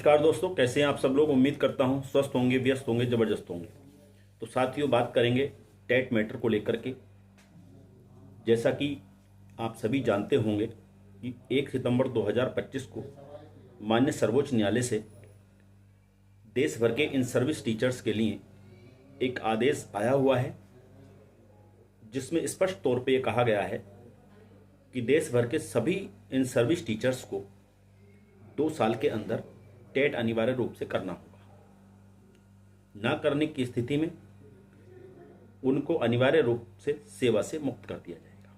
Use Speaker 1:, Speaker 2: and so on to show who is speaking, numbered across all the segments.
Speaker 1: नमस्कार दोस्तों, कैसे हैं आप सब लोग। उम्मीद करता हूं स्वस्थ होंगे, व्यस्त होंगे, जबरदस्त होंगे। तो साथियों, बात करेंगे टेट मैटर को लेकर के। जैसा कि आप सभी जानते होंगे कि 1 सितंबर 2025 को माननीय सर्वोच्च न्यायालय से देश भर के इन सर्विस टीचर्स के लिए एक आदेश आया हुआ है, जिसमें स्पष्ट तौर पे ये कहा गया है कि देश भर के सभी इन सर्विस टीचर्स को 2 साल के अंदर टेट अनिवार्य रूप से करना होगा। ना करने की स्थिति में उनको अनिवार्य रूप से सेवा से मुक्त कर दिया जाएगा।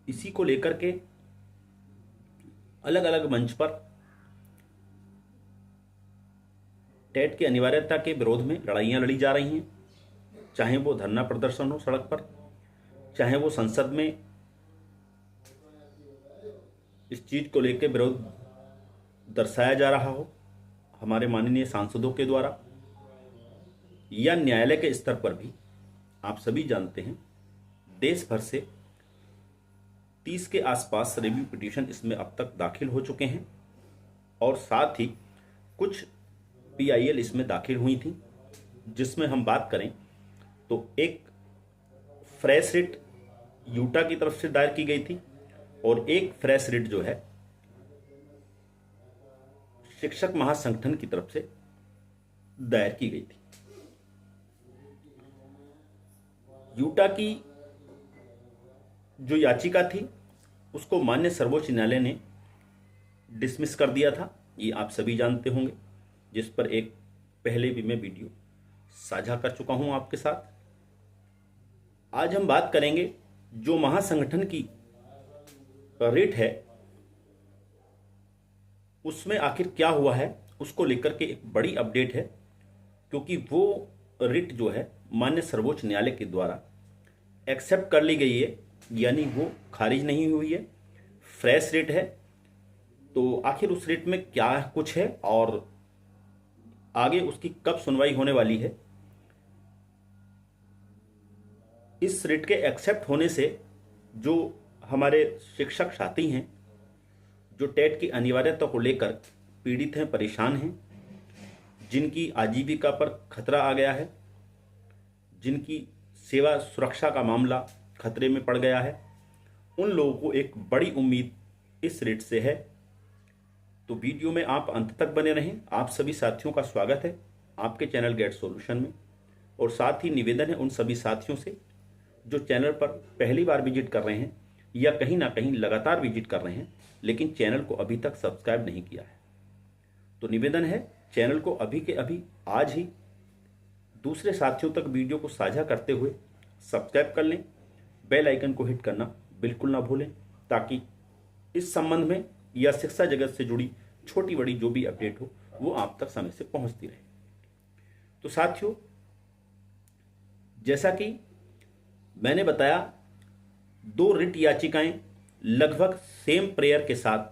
Speaker 1: इसी को लेकर के अलग अलग मंच पर टेट की अनिवार्यता के विरोध में लड़ाइयां लड़ी जा रही हैं, चाहे वो धरना प्रदर्शन हो सड़क पर, चाहे वो संसद में इस चीज को लेकर विरोध दर्शाया जा रहा हो हमारे माननीय सांसदों के द्वारा, या न्यायालय के स्तर पर भी। आप सभी जानते हैं देश भर से 30 के आसपास रिव्यू पिटीशन इसमें अब तक दाखिल हो चुके हैं, और साथ ही कुछ PIL इसमें दाखिल हुई थी, जिसमें हम बात करें तो एक फ्रेश रिट यूटा की तरफ से दायर की गई थी, और एक फ्रेश रिट जो है शिक्षक महासंगठन की तरफ से दायर की गई थी। यूटा की जो याचिका थी उसको माननीय सर्वोच्च न्यायालय ने डिसमिस कर दिया था, ये आप सभी जानते होंगे, जिस पर एक पहले भी मैं वीडियो साझा कर चुका हूं आपके साथ। आज हम बात करेंगे जो महासंगठन की रिट है उसमें आखिर क्या हुआ है, उसको लेकर के एक बड़ी अपडेट है, क्योंकि वो रिट जो है माननीय सर्वोच्च न्यायालय के द्वारा एक्सेप्ट कर ली गई है, यानी वो खारिज नहीं हुई है, फ्रेश रिट है। तो आखिर उस रिट में क्या कुछ है और आगे उसकी कब सुनवाई होने वाली है। इस रिट के एक्सेप्ट होने से जो हमारे शिक्षक साथी हैं, जो टेट की अनिवार्यता को लेकर पीड़ित हैं, परेशान हैं, जिनकी आजीविका पर खतरा आ गया है, जिनकी सेवा सुरक्षा का मामला खतरे में पड़ गया है, उन लोगों को एक बड़ी उम्मीद इस रिट से है। तो वीडियो में आप अंत तक बने रहें। आप सभी साथियों का स्वागत है आपके चैनल गेट सॉल्यूशन में, और साथ ही निवेदन है उन सभी साथियों से जो चैनल पर पहली बार विजिट कर रहे हैं या कहीं ना कहीं लगातार विजिट कर रहे हैं लेकिन चैनल को अभी तक सब्सक्राइब नहीं किया है। तो निवेदन है चैनल को अभी के अभी आज ही दूसरे साथियों तक वीडियो को साझा करते हुए सब्सक्राइब कर लें, बेल आइकन को हिट करना बिल्कुल ना भूलें, ताकि इस संबंध में या शिक्षा जगत से जुड़ी छोटी बड़ी जो भी अपडेट हो वो आप तक समय से पहुंचती रहे। तो साथियों, जैसा कि मैंने बताया, 2 रिट याचिकाएं लगभग सेम प्रेयर के साथ,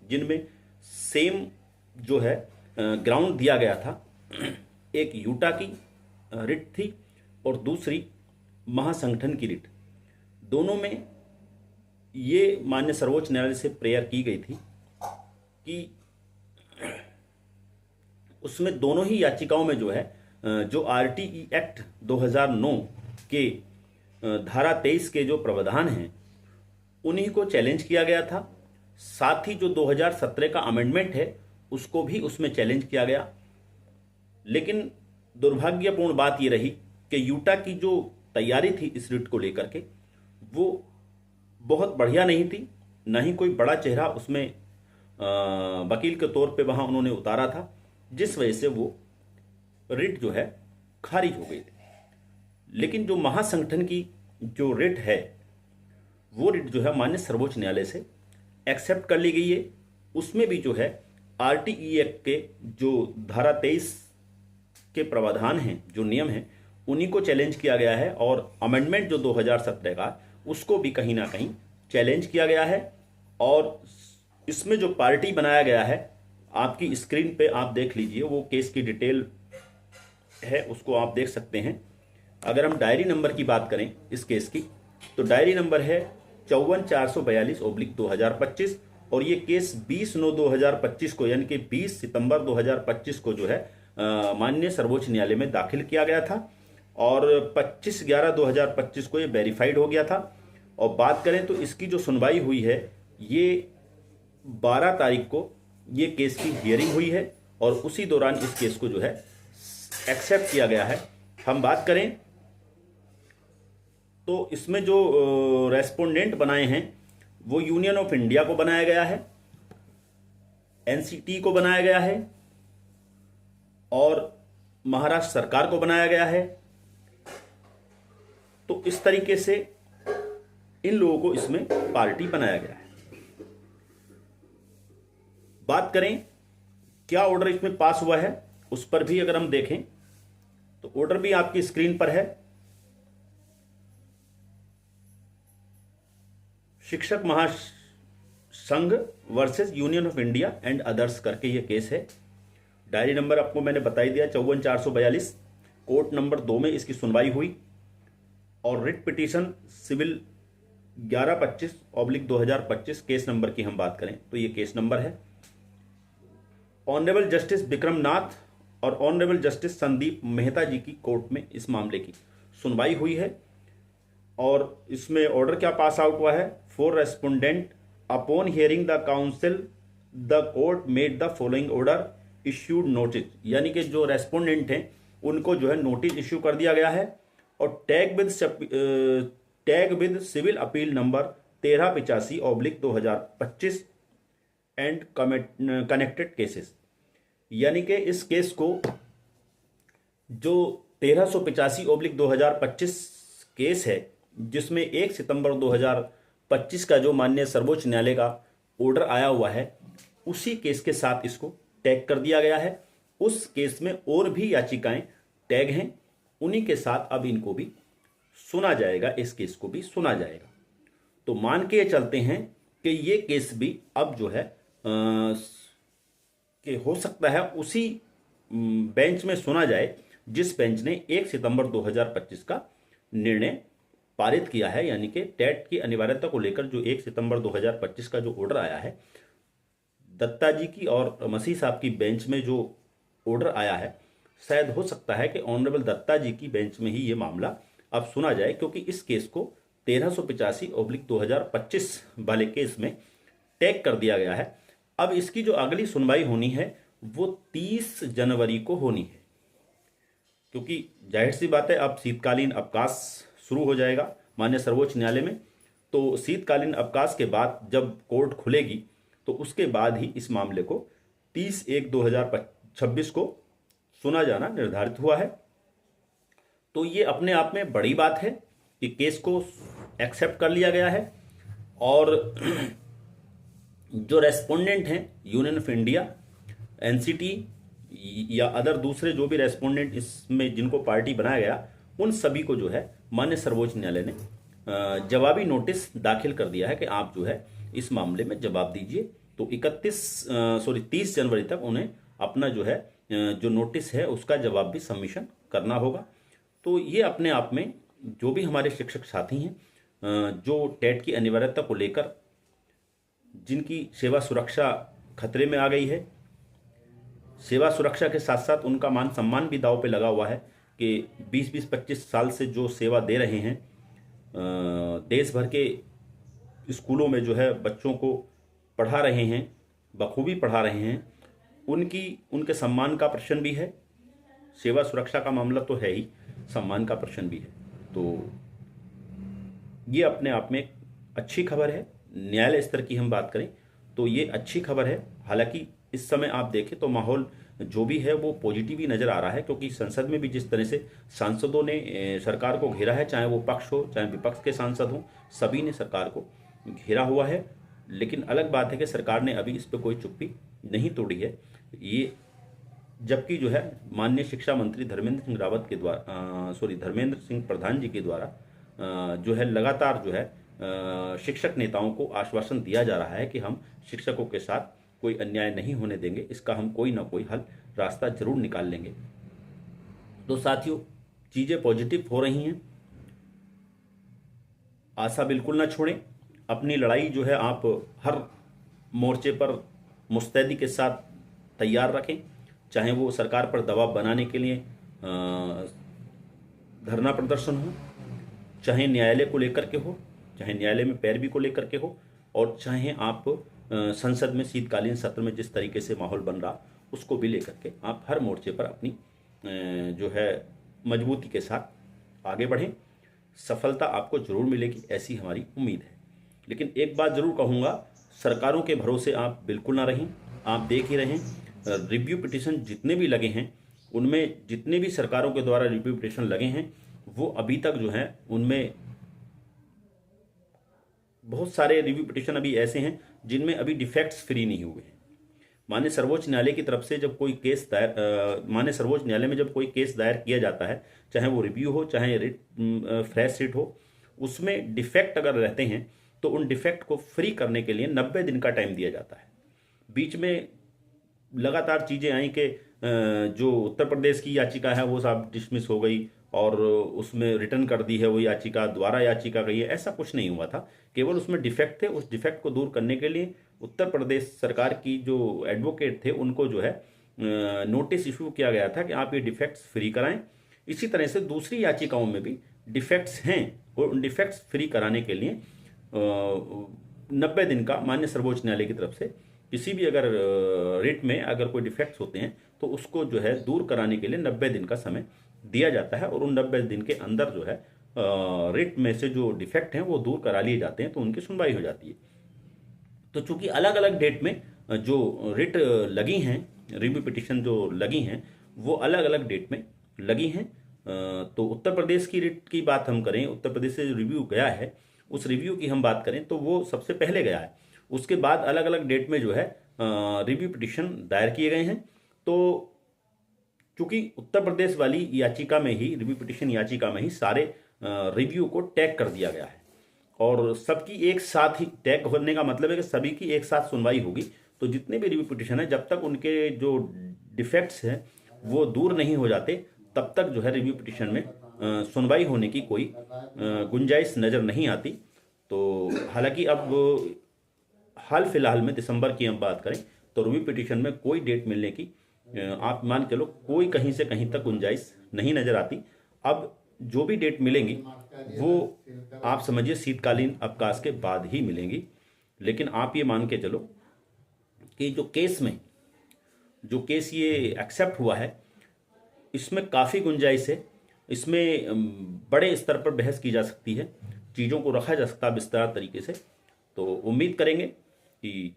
Speaker 1: जिनमें सेम जो है ग्राउंड दिया गया था। एक यूटा की रिट थी और दूसरी महासंगठन की रिट। दोनों में ये माननीय सर्वोच्च न्यायालय से प्रेयर की गई थी कि उसमें दोनों ही याचिकाओं में जो है जो RTE एक्ट 2009 के धारा 23 के जो प्रावधान हैं उन्हीं को चैलेंज किया गया था। साथ ही जो 2017 का अमेंडमेंट है उसको भी उसमें चैलेंज किया गया। लेकिन दुर्भाग्यपूर्ण बात ये रही कि यूटा की जो तैयारी थी इस रिट को लेकर के वो बहुत बढ़िया नहीं थी, ना ही कोई बड़ा चेहरा उसमें वकील के तौर पे वहां उन्होंने उतारा था, जिस वजह से वो रिट जो है खारिज हो गई थी। लेकिन जो महासंगठन की जो रिट है वो रिट जो है माननीय सर्वोच्च न्यायालय से एक्सेप्ट कर ली गई है। उसमें भी जो है RTE एक्ट के जो धारा 23 के प्रावधान हैं, जो नियम हैं, उन्हीं को चैलेंज किया गया है, और अमेंडमेंट जो 2017 का उसको भी कहीं ना कहीं चैलेंज किया गया है। और इसमें जो पार्टी बनाया गया है, आपकी स्क्रीन पे आप देख लीजिए, वो केस की डिटेल है, उसको आप देख सकते हैं। अगर हम डायरी नंबर की बात करें इस केस की, तो डायरी नंबर है 54 442/2025, और ये केस 20/9/2025 को यानी कि 20 सितंबर 2025 को जो है माननीय सर्वोच्च न्यायालय में दाखिल किया गया था और 25/11/2025 को ये वेरीफाइड हो गया था। और बात करें तो इसकी जो सुनवाई हुई है ये 12 तारीख को ये केस की हियरिंग हुई है और उसी दौरान इस केस को जो है एक्सेप्ट किया गया है। हम बात करें तो इसमें जो रेस्पोंडेंट बनाए हैं वो यूनियन ऑफ इंडिया को बनाया गया है, एनसीटी को बनाया गया है और महाराष्ट्र सरकार को बनाया गया है। तो इस तरीके से इन लोगों को इसमें पार्टी बनाया गया है। बात करें क्या ऑर्डर इसमें पास हुआ है उस पर भी अगर हम देखें तो ऑर्डर भी आपकी स्क्रीन पर है। शिक्षक महासंघ versus union of India and others करके ये केस है। डायरी नंबर आपको मैंने बता ही दिया 54,442। कोर्ट नंबर 2 में इसकी सुनवाई हुई और writ petition civil 1125/2025 case number की हम बात करें तो ये केस नंबर है। ऑनरेबल जस्टिस विक्रम नाथ और ऑनरेबल जस्टिस संदीप मेहता जी की कोर्ट में इस मामले की सुनवाई हुई है और इसमें ऑर्डर क्या पास आउट हुआ है। For respondent upon hearing the council the court made the following order issued notice, यानी कि जो रेस्पोंडेंट हैं उनको जो है नोटिस इश्यू कर दिया गया है और tag with civil appeal number 1385/2025 and connected cases, यानी कि इस केस को जो 1385/2025 केस है जिसमें 1 सितंबर 2025 का जो माननीय सर्वोच्च न्यायालय का ऑर्डर आया हुआ है उसी केस के साथ इसको टैग कर दिया गया है। उस केस में और भी याचिकाएं टैग हैं, उन्हीं के साथ अब इनको भी सुना जाएगा, इस केस को भी सुना जाएगा। तो मान के चलते हैं कि ये केस भी अब जो है कि हो सकता है उसी बेंच में सुना जाए जिस बेंच ने 1 सितंबर 2025 का निर्णय पारित किया है, यानी कि टेट की अनिवार्यता को लेकर जो 1 सितंबर 2025 का जो ऑर्डर आया है दत्ता जी की और मसीह साहब की बेंच में जो ऑर्डर आया है, शायद हो सकता है कि ऑनरेबल दत्ता जी की बेंच में ही ये मामला अब सुना जाए, क्योंकि इस केस को 1385/2025 वाले केस में टैग कर दिया गया है। अब इसकी जो अगली सुनवाई होनी है वो 30 जनवरी को होनी है, क्योंकि जाहिर सी बात है अब शीतकालीन अवकाश शुरू हो जाएगा माननीय सर्वोच्च न्यायालय में। तो शीतकालीन अवकाश के बाद जब कोर्ट खुलेगी तो उसके बाद ही इस मामले को 30/1/2026 को सुना जाना निर्धारित हुआ है। तो ये अपने आप में बड़ी बात है कि केस को एक्सेप्ट कर लिया गया है और जो रेस्पोंडेंट हैं यूनियन ऑफ इंडिया, एनसीटी या अदर दूसरे जो भी रेस्पोंडेंट इसमें जिनको पार्टी बनाया गया, उन सभी को जो है माननीय सर्वोच्च न्यायालय ने जवाबी नोटिस दाखिल कर दिया है कि आप जो है इस मामले में जवाब दीजिए। तो 30 जनवरी तक उन्हें अपना जो है जो नोटिस है उसका जवाब भी सबमिशन करना होगा। तो ये अपने आप में जो भी हमारे शिक्षक साथी हैं जो टेट की अनिवार्यता को लेकर जिनकी सेवा सुरक्षा खतरे में आ गई है, सेवा सुरक्षा के साथ साथ उनका मान सम्मान भी दांव पे लगा हुआ है कि 20-25 साल से जो सेवा दे रहे हैं देश भर के स्कूलों में जो है बच्चों को पढ़ा रहे हैं, बखूबी पढ़ा रहे हैं, उनके सम्मान का प्रश्न भी है। सेवा सुरक्षा का मामला तो है ही, सम्मान का प्रश्न भी है। तो ये अपने आप में अच्छी खबर है। न्यायालय स्तर की हम बात करें तो ये अच्छी खबर है। हालांकि इस समय आप देखें तो माहौल जो भी है वो पॉजिटिव ही नज़र आ रहा है, क्योंकि संसद में भी जिस तरह से सांसदों ने सरकार को घेरा है, चाहे वो पक्ष हो चाहे विपक्ष के सांसद हों, सभी ने सरकार को घेरा हुआ है। लेकिन अलग बात है कि सरकार ने अभी इस पर कोई चुप्पी नहीं तोड़ी है। ये जबकि जो है माननीय शिक्षा मंत्री धर्मेंद्र सिंह प्रधान जी के द्वारा जो है लगातार जो है शिक्षक नेताओं को आश्वासन दिया जा रहा है कि हम शिक्षकों के साथ कोई अन्याय नहीं होने देंगे, इसका हम कोई ना कोई हल रास्ता जरूर निकाल लेंगे। तो साथियों, चीज़ें पॉजिटिव हो रही हैं, आशा बिल्कुल ना छोड़ें। अपनी लड़ाई जो है आप हर मोर्चे पर मुस्तैदी के साथ तैयार रखें, चाहे वो सरकार पर दबाव बनाने के लिए धरना प्रदर्शन हो, चाहे न्यायालय को लेकर के हो, चाहे न्यायालय में पैरवी को लेकर के हो, और चाहे आप संसद में शीतकालीन सत्र में जिस तरीके से माहौल बन रहा उसको भी लेकर के आप हर मोर्चे पर अपनी जो है मजबूती के साथ आगे बढ़ें। सफलता आपको जरूर मिलेगी, ऐसी हमारी उम्मीद है। लेकिन एक बात जरूर कहूँगा, सरकारों के भरोसे आप बिल्कुल ना रहें। आप देख ही रहें, रिव्यू पिटीशन जितने भी लगे हैं उनमें, जितने भी सरकारों के द्वारा रिव्यू पिटीशन लगे हैं वो अभी तक जो है उनमें बहुत सारे रिव्यू पिटीशन अभी ऐसे हैं जिनमें अभी डिफेक्ट्स फ्री नहीं हुए हैं। माननीय सर्वोच्च न्यायालय की तरफ से जब कोई केस दायर माननीय सर्वोच्च न्यायालय में जब कोई केस दायर किया जाता है, चाहे वो रिव्यू हो चाहे फ्रेश रिट हो, उसमें डिफेक्ट अगर रहते हैं तो उन डिफेक्ट को फ्री करने के लिए 90 दिन का टाइम दिया जाता है। बीच में लगातार चीज़ें आई कि जो उत्तर प्रदेश की याचिका है वो सब डिसमिस हो गई और उसमें रिटर्न कर दी है वो याचिका, द्वारा याचिका गई है। ऐसा कुछ नहीं हुआ था, केवल उसमें डिफेक्ट थे। उस डिफेक्ट को दूर करने के लिए उत्तर प्रदेश सरकार की जो एडवोकेट थे उनको जो है नोटिस इशू किया गया था कि आप ये डिफेक्ट्स फ्री कराएं। इसी तरह से दूसरी याचिकाओं में भी डिफेक्ट्स हैं और उन डिफेक्ट्स फ्री कराने के लिए 90 दिन का माननीय सर्वोच्च न्यायालय की तरफ से किसी भी अगर रिट में अगर कोई डिफेक्ट्स होते हैं तो उसको जो है दूर कराने के लिए 90 दिन का समय दिया जाता है और उन 90 दिन के अंदर जो है रिट में से जो डिफेक्ट हैं वो दूर करा लिए जाते हैं, तो उनकी सुनवाई हो जाती है। तो चूंकि अलग अलग डेट में जो रिट लगी हैं, रिव्यू पिटीशन जो लगी हैं वो अलग अलग डेट में लगी हैं। तो उत्तर प्रदेश की रिट की बात हम करें, उत्तर प्रदेश से जो रिव्यू गया है उस रिव्यू की हम बात करें तो वो सबसे पहले गया है। उसके बाद अलग अलग डेट में जो है रिव्यू पिटीशन दायर किए गए हैं। तो चूंकि उत्तर प्रदेश वाली याचिका में ही, रिव्यू पिटीशन याचिका में ही सारे रिव्यू को टैग कर दिया गया है और सबकी एक साथ ही टैग होने का मतलब है कि सभी की एक साथ सुनवाई होगी। तो जितने भी रिव्यू पिटीशन है जब तक उनके जो डिफेक्ट्स हैं वो दूर नहीं हो जाते तब तक जो है रिव्यू पिटीशन में सुनवाई होने की कोई गुंजाइश नज़र नहीं आती। तो हालांकि अब हाल फिलहाल में दिसंबर की हम बात करें तो रिव्यू पिटीशन में कोई डेट मिलने की आप मान के लो कोई कहीं से कहीं तक गुंजाइश नहीं नजर आती। अब जो भी डेट मिलेंगी वो आप समझिए शीतकालीन अवकाश के बाद ही मिलेंगी। लेकिन आप ये मान के चलो कि जो केस ये एक्सेप्ट हुआ है इसमें काफ़ी गुंजाइश है, इसमें बड़े स्तर पर बहस की जा सकती है, चीज़ों को रखा जा सकता है विस्तार तरीके से। तो उम्मीद करेंगे कि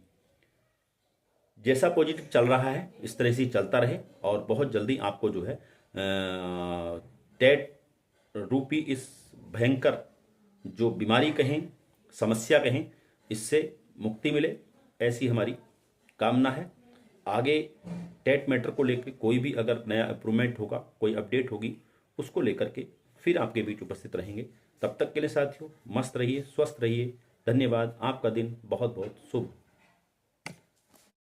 Speaker 1: जैसा पॉजिटिव चल रहा है इस तरह से ही चलता रहे और बहुत जल्दी आपको जो है टेट रूपी इस भयंकर जो बीमारी कहें, समस्या कहें, इससे मुक्ति मिले, ऐसी हमारी कामना है। आगे टेट मैटर को लेकर कोई भी अगर नया इम्प्रूवमेंट होगा, कोई अपडेट होगी, उसको लेकर के फिर आपके बीच उपस्थित रहेंगे। तब तक के लिए साथियों मस्त रहिए, स्वस्थ रहिए। धन्यवाद। आपका दिन बहुत बहुत शुभ।